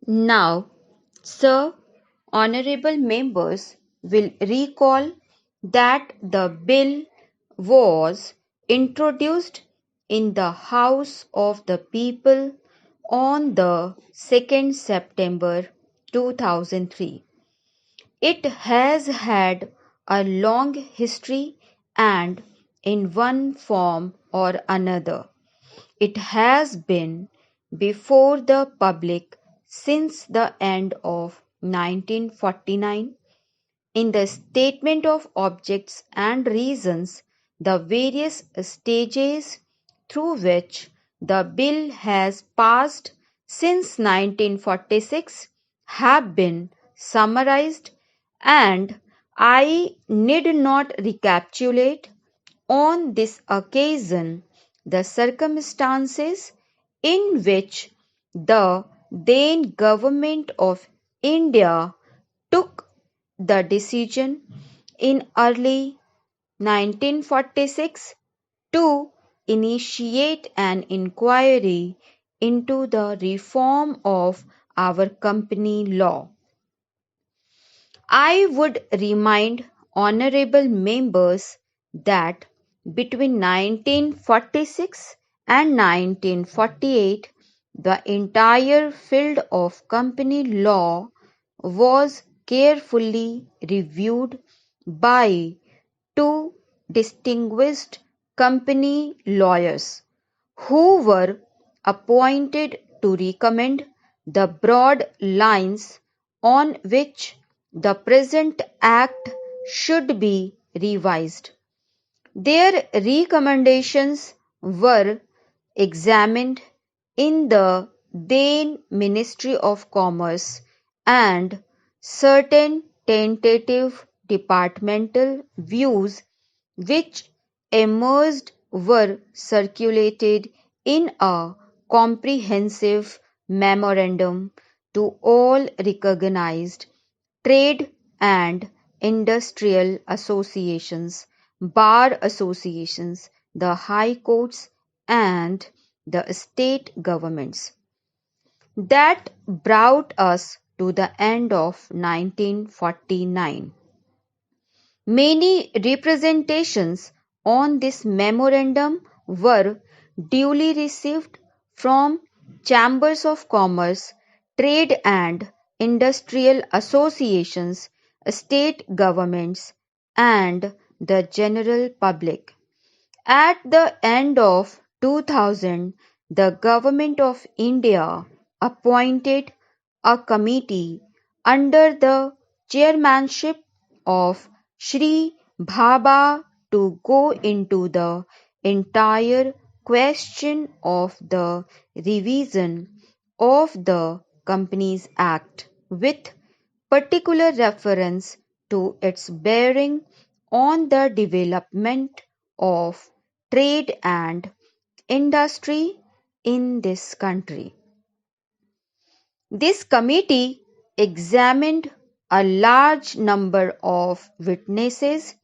Now, Sir, honorable members will recall that the bill was introduced in the House of the People on the 2nd September 2003. It has had a long history and in one form or another it has been before the public since the end of 1949. In the Statement of Objects and Reasons, the various stages through which the bill has passed since 1946 have been summarized, and I need not recapitulate on this occasion the circumstances in which the then government of India took the decision in early 1946 to initiate an inquiry into the reform of our company law. I would remind honorable members that between 1946 and 1948, the entire field of company law was carefully reviewed by two distinguished company lawyers who were appointed to recommend the broad lines on which the present Act should be revised. Their recommendations were examined in the then Ministry of Commerce, and certain tentative departmental views which emerged were circulated in a comprehensive memorandum to all recognized trade and industrial associations, bar associations, the high courts, and the state governments. That brought us to the end of 1949. Many representations on this memorandum were duly received from chambers of commerce, trade and industrial associations, state governments, and the general public. At the end of 2000, the Government of India appointed a committee under the chairmanship of Shri Bhabha to go into the entire question of the revision of the Companies Act, with particular reference to its bearing on the development of trade and industry in this country. This committee examined a large number of witnesses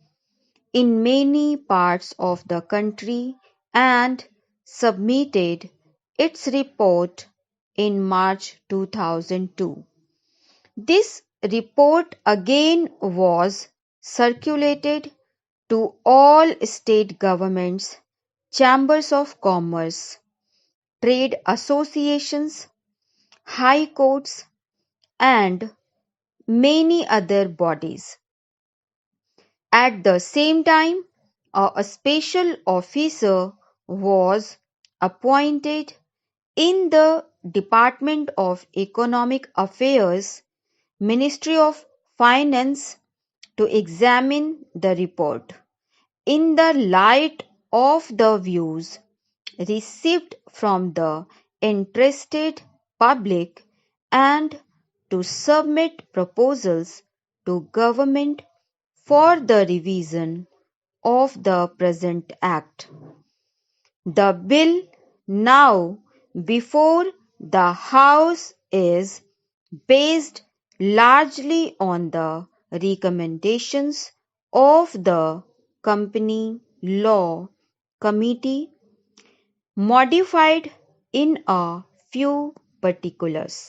in many parts of the country and submitted its report in March 2002. This report again was circulated to all state governments, chambers of commerce, trade associations, high courts, and many other bodies. At the same time, a special officer was appointed in the Department of Economic Affairs, Ministry of Finance, to examine the report in the light of the views received from the interested public and to submit proposals to government for the revision of the present Act. The bill now before the House is based largely on the recommendations of the Company Law Committee, modified in a few particulars.